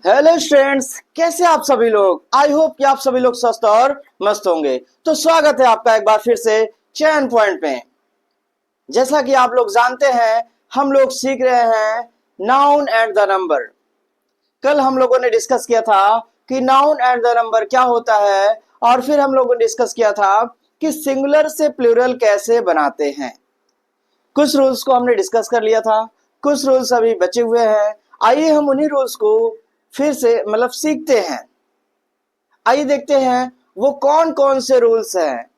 Hello students, कैसे आप सभी लोग। आई होप कि आप सभी लोग स्वस्थ और मस्त होंगे। तो स्वागत है आपका एक बार फिर से चयन पॉइंट में। जैसा कि आप लोग जानते हैं, हम लोग सीख रहे हैं नाउन एंड द नंबर। कल हम लोगों ने डिस्कस किया था कि नाउन एंड द नंबर क्या होता है, और फिर हम लोगों ने डिस्कस किया था कि सिंगुलर से प्लूरल कैसे बनाते हैं। कुछ रूल्स को हमने डिस्कस कर लिया था, कुछ रूल्स अभी बचे हुए हैं। आइए हम उन्हीं रूल्स को फिर से सीखते हैं। आइए देखते हैं वो कौन कौन से रूल्स हैं।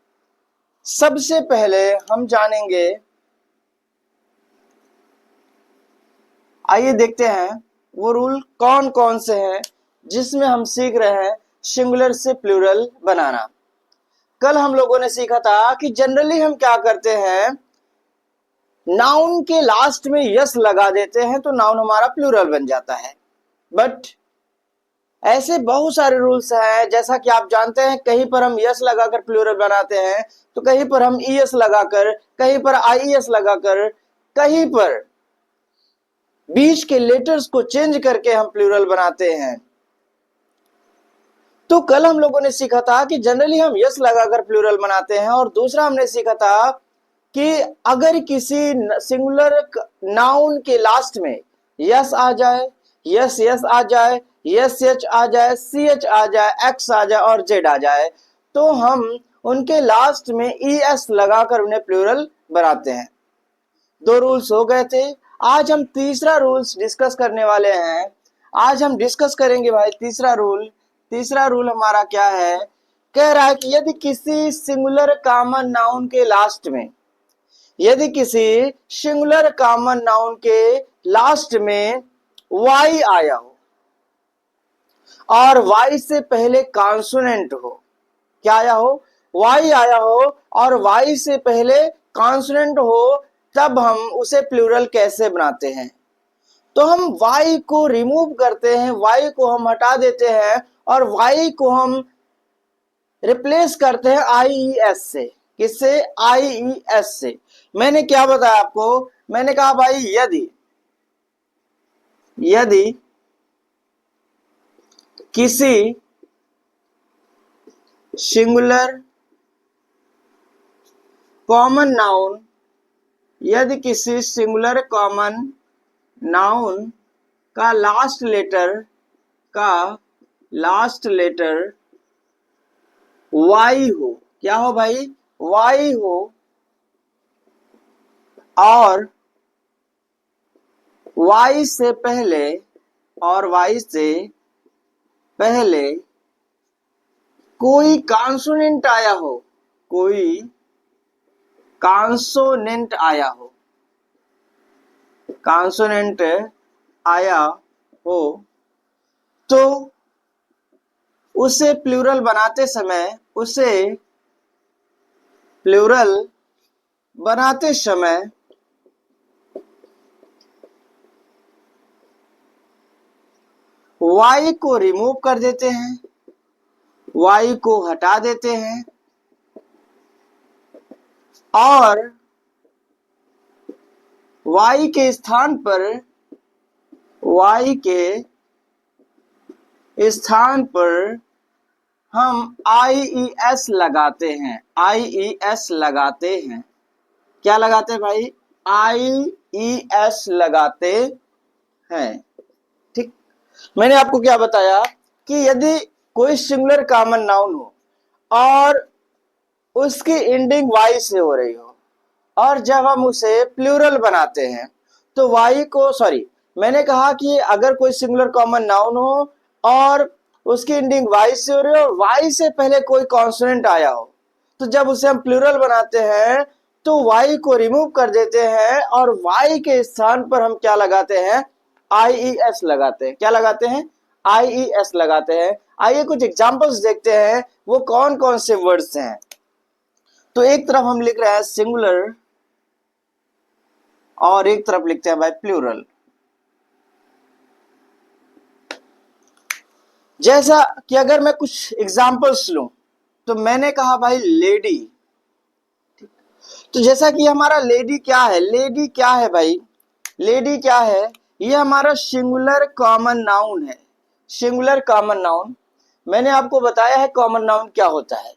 सबसे पहले हम जानेंगे, आइए देखते हैं वो रूल कौन कौन से हैं जिसमें हम सीख रहे हैं सिंगुलर से प्लूरल बनाना। कल हम लोगों ने सीखा था कि जनरली हम क्या करते हैं, नाउन के लास्ट में यस लगा देते हैं तो नाउन हमारा प्लूरल बन जाता है। बट ऐसे बहुत सारे रूल्स हैं, जैसा कि आप जानते हैं, कहीं पर हम यस लगाकर प्लूरल बनाते हैं, तो कहीं पर हम ईएस लगाकर, कहीं पर आईईएस लगाकर, कहीं पर बीच के लेटर्स को चेंज करके हम प्लूरल बनाते हैं। तो कल हम लोगों ने सीखा था कि जनरली हम यस लगाकर प्लूरल बनाते हैं, और दूसरा हमने सीखा था कि अगर किसी सिंगुलर नाउन के लास्ट में यस आ जाए, यस यस आ जाए, यस एच आ जाए, सी एच आ जाए, एक्स आ जाए और जेड आ जाए, तो हम उनके लास्ट में ई एस लगाकर उन्हें प्लूरल बनाते हैं। दो रूल्स हो गए थे। आज हम तीसरा रूल्स डिस्कस करने वाले हैं। आज हम डिस्कस करेंगे भाई तीसरा रूल। तीसरा रूल हमारा क्या है, कह रहा है कि यदि किसी सिंगुलर कॉमन नाउन के लास्ट में, यदि किसी सिंगुलर कॉमन नाउन के लास्ट में वाई आया हो और वाई से पहले कॉन्सोनेंट हो, क्या आया हो, वाई आया हो और वाई से पहले कॉन्सोनेंट हो, तब हम उसे प्लूरल कैसे बनाते हैं। तो हम वाई को रिमूव करते हैं, वाई को हम हटा देते हैं और वाई को हम रिप्लेस करते हैं आईईएस से। किससे? आईईएस से। मैंने क्या बताया आपको, मैंने कहा भाई यदि यदि किसी सिंगुलर कॉमन नाउन, यदि किसी सिंगुलर कॉमन नाउन का लास्ट लेटर वाई हो, क्या हो भाई, वाई हो, और वाई से पहले कोई कॉन्सोनेंट आया हो, कोई कॉन्सोनेंट आया हो, कॉन्सोनेंट आया हो, तो उसे प्लूरल बनाते समय वाई को रिमूव कर देते हैं, वाई को हटा देते हैं, और वाई के स्थान पर हम आईईएस लगाते हैं, आईईएस लगाते हैं। क्या लगाते हैं भाई? आईईएस लगाते हैं। ठीक, मैंने आपको क्या बताया कि यदि कोई सिंगुलर कॉमन नाउन हो और उसकी एंडिंग वाई से हो रही हो, और जब हम उसे प्लूरल बनाते हैं तो वाई को, सॉरी, मैंने कहा कि अगर कोई सिंगुलर कॉमन नाउन हो और उसकी एंडिंग वाई से हो रही हो और वाई से पहले कोई कॉन्सोनेंट आया हो, तो जब उसे हम प्लूरल बनाते हैं तो वाई को रिमूव कर देते हैं और वाई के स्थान पर हम क्या लगाते हैं, आईईएस लगाते हैं। क्या लगाते हैं? आईईएस लगाते हैं। आइए कुछ एग्जांपल्स देखते हैं वो कौन कौन से वर्ड्स हैं। तो एक तरफ हम लिख रहे हैं सिंगुलर और एक तरफ लिखते हैं भाई प्लूरल। जैसा कि अगर मैं कुछ एग्जांपल्स लूं, तो मैंने कहा भाई लेडी। तो जैसा कि हमारा लेडी क्या है, लेडी क्या है भाई, लेडी क्या है, ये हमारा सिंगुलर कॉमन नाउन है। सिंगुलर कॉमन नाउन, मैंने आपको बताया है कॉमन नाउन क्या होता है,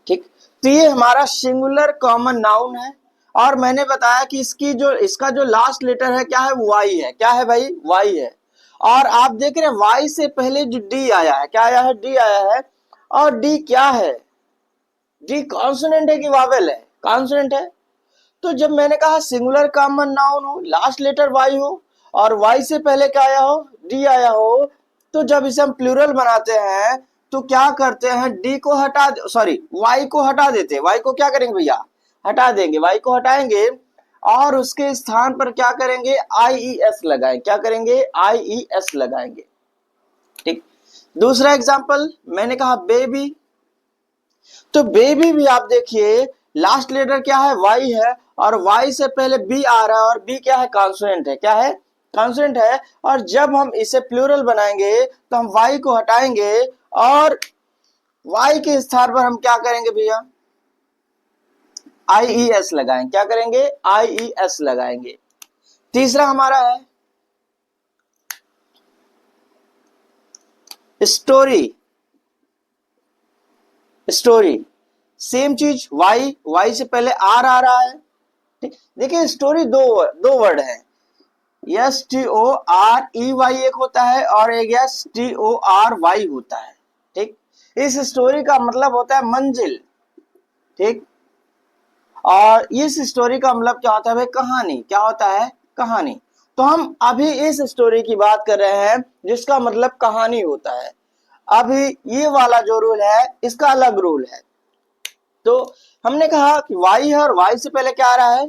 ठीक। तो ये हमारा सिंगुलर कॉमन नाउन है, और मैंने बताया कि इसका जो लास्ट लेटर है क्या है, वाई है। क्या है भाई, वाई है। और आप देख रहे हैं वाई से पहले जो डी आया है, क्या आया है, डी आया है। और डी क्या है, डी कॉन्सोनेंट है कि वावेल है, कॉन्सोनेंट है। तो जब मैंने कहा सिंगुलर कॉमन नाउन हो, लास्ट लेटर वाई हो, और वाई से पहले क्या आया हो, डी आया हो, तो जब इसे हम प्लूरल बनाते हैं तो क्या करते हैं, डी को हटा, सॉरी वाई को हटा देते हैं। वाई को क्या करेंगे भैया, हटा देंगे, वाई को हटाएंगे, और उसके स्थान पर क्या करेंगे, आई ई एस लगाएंगे। क्या करेंगे, आई ई एस लगाएंगे, ठीक। दूसरा एग्जाम्पल मैंने कहा बेबी, तो बेबी भी आप देखिए लास्ट लेटर क्या है, वाई है, और वाई से पहले बी आ रहा है, और बी क्या है, कॉन्सोनेंट है। क्या है, कॉन्सोनेंट है। और जब हम इसे प्लूरल बनाएंगे तो हम वाई को हटाएंगे, और वाई के स्थान पर हम क्या करेंगे भैया, आई ई एस लगाएंगे। क्या करेंगे, आई ई एस लगाएंगे। तीसरा हमारा है स्टोरी, स्टोरी सेम चीज, वाई, वाई से पहले आर आ रहा है, ठीक। देखिए स्टोरी दो वर्ड है, S T O R E Y एक होता है, और एक S T O R Y होता है, ठीक। इस स्टोरी का मतलब होता है मंजिल, ठीक। और इस स्टोरी का मतलब क्या होता है भाई, कहानी। क्या होता है, कहानी। तो हम अभी इस स्टोरी की बात कर रहे हैं जिसका मतलब कहानी होता है। अभी ये वाला जो रूल है इसका अलग रूल है। तो हमने कहा कि वाई है, और वाई से पहले क्या आ रहा है,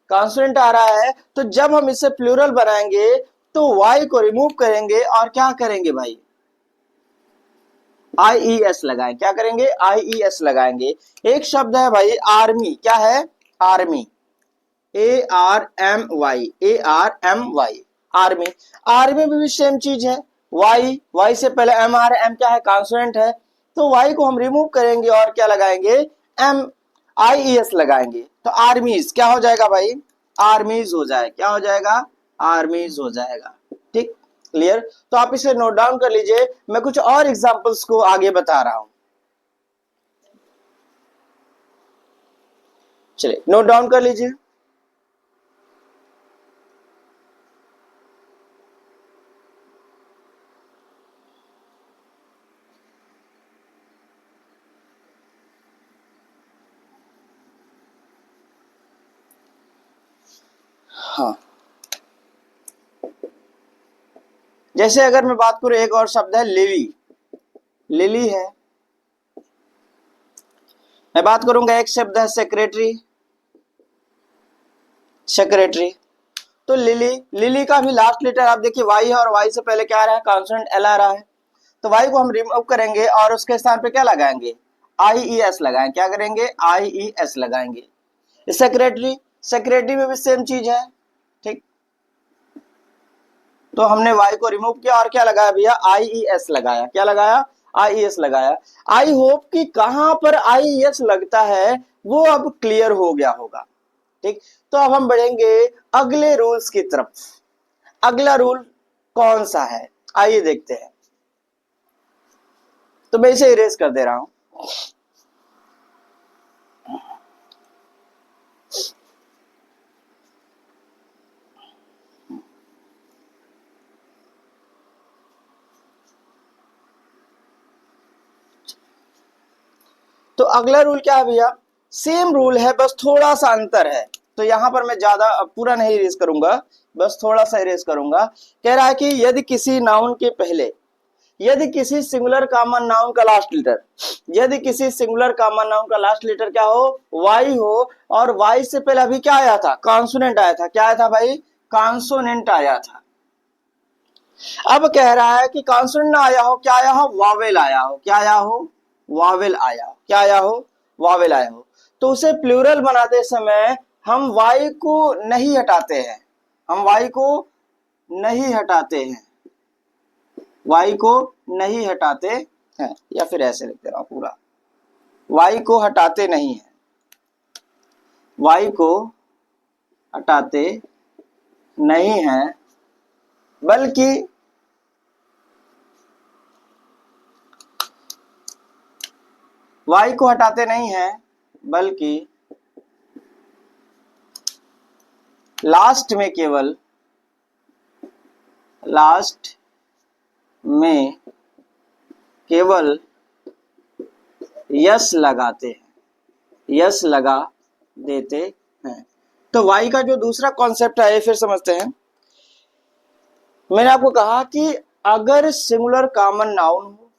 कॉन्सोनेंट आ रहा है। तो जब हम इसे प्लूरल बनाएंगे तो वाई को रिमूव करेंगे, और क्या करेंगे भाई, आई ई एस लगाएंगे। क्या करेंगे, आई ई एस लगाएंगे। एक शब्द है भाई आर्मी, क्या है, army, A R M Y, A R M Y, army. Army में भी सेम चीज है, वाई, वाई से पहले एम आ रहा है, एम क्या है, कॉन्सोनेंट है। तो वाई को हम रिमूव करेंगे, और क्या लगाएंगे, एम आई ई एस लगाएंगे। तो आर्मीज क्या हो जाएगा भाई, आर्मीज हो जाएगा। क्या हो जाएगा, आर्मीज हो जाएगा, ठीक, क्लियर। तो आप इसे नोट डाउन कर लीजिए, मैं कुछ और एग्जांपल्स को आगे बता रहा हूं। चलिए नोट डाउन कर लीजिए। हाँ, जैसे अगर मैं बात करूं, एक और शब्द है लिली, लिली है। मैं बात करूंगा, एक शब्द है सेक्रेटरी, सेक्रेटरी। तो लिली, लिली का भी लास्ट लेटर आप देखिए वाई है, और वाई से पहले क्या आ रहा है, कॉन्सोनेंट एल आ रहा है। तो वाई को हम रिमूव करेंगे, और उसके स्थान पे क्या लगाएंगे, आई ई एस लगाएंगे। क्या करेंगे, आई ई एस लगाएंगे। सेक्रेटरी, सेक्रेटरी में भी सेम चीज है, ठीक। तो हमने वाई को रिमूव किया, और क्या लगाया भैया, आई ई एस लगाया। क्या लगाया, आई ई एस लगाया। आई होप कि कहां पर आई ई एस लगता है वो अब क्लियर हो गया होगा, ठीक। तो अब हम बढ़ेंगे अगले रूल्स की तरफ। अगला रूल कौन सा है, आइए देखते हैं। तो मैं इसे इरेज कर दे रहा हूं। तो अगला रूल क्या है भैया, सेम रूल है, बस थोड़ा सा अंतर है। तो यहां पर मैं ज्यादा पूरा नहीं इरेज करूंगा, बस थोड़ा सा इरेज करूंगा। कह रहा है कि यदि किसी नाउन के पहले, यदि किसी सिंगुलर कॉमन नाउन का लास्ट लेटर, यदि किसी सिंगुलर कॉमन नाउन का लास्ट लेटर क्या हो, वाई हो, और वाई से पहले अभी क्या आया था, कॉन्सोनेंट आया था। क्या आया था भाई, कॉन्सोनेंट आया था। अब कह रहा है कि कॉन्सोनेंट ना आया हो, क्या आया हो, वावेल आया हो। क्या आया हो, वावेल आया हो। क्या आया हो, वावेल आया हो। तो उसे प्लूरल बनाते समय हम वाई को नहीं हटाते हैं, हम वाई को नहीं हटाते हैं, वाई को नहीं हटाते हैं, या फिर ऐसे लिख दे रहा हूं पूरा, वाई को हटाते नहीं है, वाई को हटाते नहीं है, बल्कि वाई को हटाते नहीं हैं, बल्कि लास्ट में केवल यस लगाते हैं, यस लगा देते हैं। तो वाई का जो दूसरा कॉन्सेप्ट है फिर समझते हैं। मैंने आपको कहा कि अगर सिंगुलर कॉमन नाउन हो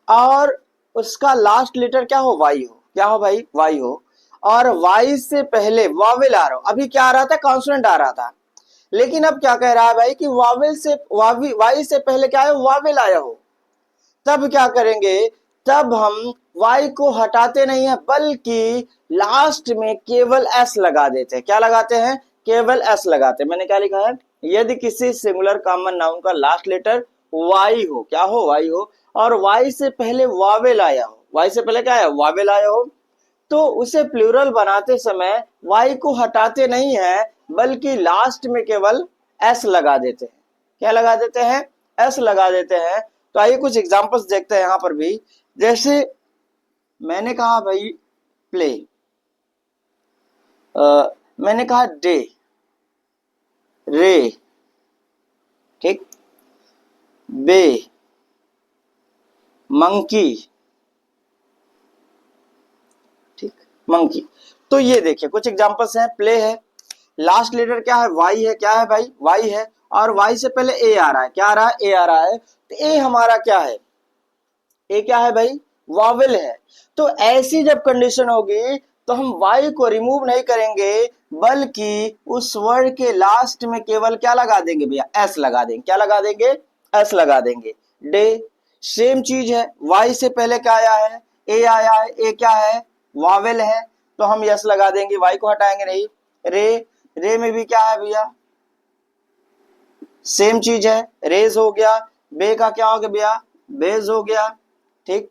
और उसका लास्ट लेटर क्या हो, वाई हो, क्या हो भाई, वाई हो, और वाई से पहले वावेल आ रहा हो। अभी क्या आ रहा था, कॉन्सोनेंट आ रहा था, लेकिन अब क्या कह रहा है भाई कि वावेल से वाई से पहले क्या है, वावेल आया हो, तब क्या करेंगे, तब हम वाई को हटाते नहीं है, बल्कि लास्ट में केवल एस लगा देते हैं। क्या लगाते हैं, केवल एस लगाते हैं। मैंने क्या लिखा है, यदि किसी सिंगुलर कॉमन नाउन का लास्ट लेटर वाई हो, क्या हो, वाई हो, और वाई से पहले वावेल आया हो, वाई से पहले क्या है, वावेल आया हो, तो उसे प्लूरल बनाते समय वाई को हटाते नहीं है, बल्कि लास्ट में केवल एस लगा देते हैं। क्या लगा देते हैं, एस लगा देते हैं। तो आइए कुछ एग्जांपल्स देखते हैं यहां पर भी। जैसे मैंने कहा भाई प्ले, मैंने कहा डे, रे, ठीक, बे, मंकी, ठीक, मंकी। तो ये देखिए कुछ एग्जांपल्स हैं। प्ले है, लास्ट लेटर क्या है, वाई है, क्या है भाई, वाई है, और वाई से पहले ए आ रहा है, क्या आ रहा है, ए आ रहा है, तो ए हमारा क्या है, ए क्या है भाई, वावेल है। तो ऐसी जब कंडीशन होगी तो हम वाई को रिमूव नहीं करेंगे, बल्कि उस वर्ड के लास्ट में केवल क्या लगा देंगे भैया, एस लगा देंगे। क्या लगा देंगे, एस लगा देंगे। डे, सेम चीज है, वाई से पहले क्या आया है, ए आया है, ए क्या है, वावेल है, तो हम यस लगा देंगे, वाई को हटाएंगे नहीं। रे, रे में भी क्या है भैया, सेम चीज है, रेज हो गया। बे का क्या हो गया भैया, बेज हो गया, ठीक।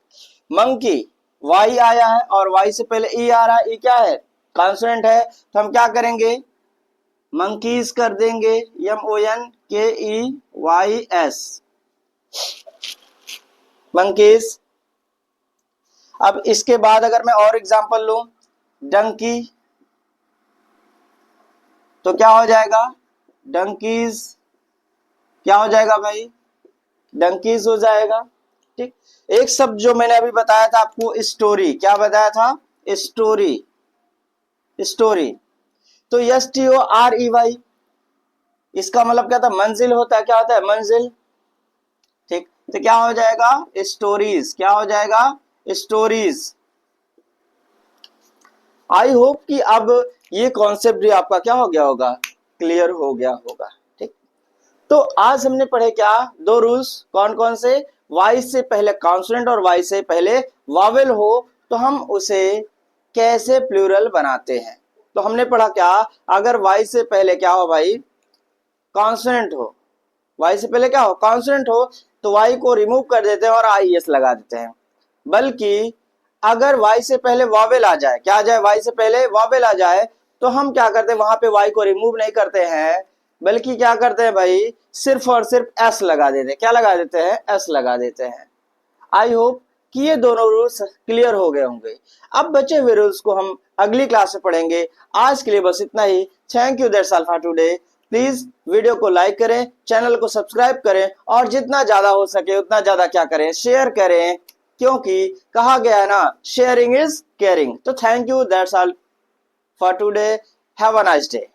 मंकी, वाई आया है और वाई से पहले ई आ रहा है, ई क्या है, कॉन्सोनेंट है, तो हम क्या करेंगे, मंकीज कर देंगे, MONKEYS, मंकीज। अब इसके बाद अगर मैं और एग्जांपल लूं, डंकी, तो क्या हो जाएगा, डंकीज, क्या हो जाएगा भाई, डंकीज हो जाएगा, ठीक। एक शब्द जो मैंने अभी बताया था आपको, स्टोरी, क्या बताया था, स्टोरी, स्टोरी, तो STOREY, इसका मतलब क्या था, मंजिल होता है, क्या होता है, मंजिल, ठीक। तो क्या हो जाएगा, स्टोरीज, क्या हो जाएगा, स्टोरीज। आई होप कि अब ये कॉन्सेप्ट भी आपका क्या हो गया होगा, क्लियर हो गया होगा, ठीक। तो आज हमने पढ़े क्या, दो रूल्स, कौन कौन से, वाई से पहले कॉन्सोनेंट और वाई से पहले वावेल हो तो हम उसे कैसे प्लूरल बनाते हैं। तो हमने पढ़ा क्या, अगर वाई से पहले क्या हो भाई, कॉन्सोनेंट हो, वाई से पहले क्या हो, कॉन्सोनेंट हो, तो वाई को रिमूव कर देते हैं और IES लगा देते हैं। बल्कि अगर वाई से पहले वावेल आ जाए, क्या आ जाए, वाई से पहले वावेल आ जाए, तो हम क्या करते हैं, वहां पे वाई को रिमूव नहीं करते हैं, बल्कि क्या करते हैं भाई, सिर्फ और सिर्फ एस लगा देते हैं। क्या लगा देते हैं, एस लगा देते हैं। आई होप कि ये दोनों रूल्स क्लियर हो गए होंगे। अब बचे हुए रूल्स को हम अगली क्लास में पढ़ेंगे। आज के लिए बस इतना ही। Thank you, that's all for today. Please video को लाइक करें, चैनल को सब्सक्राइब करें, और जितना ज्यादा हो सके उतना ज्यादा क्या करें, शेयर करें, क्योंकि कहा गया है ना, शेयरिंग इज केयरिंग। तो thank you, that's all for today. Have a nice day.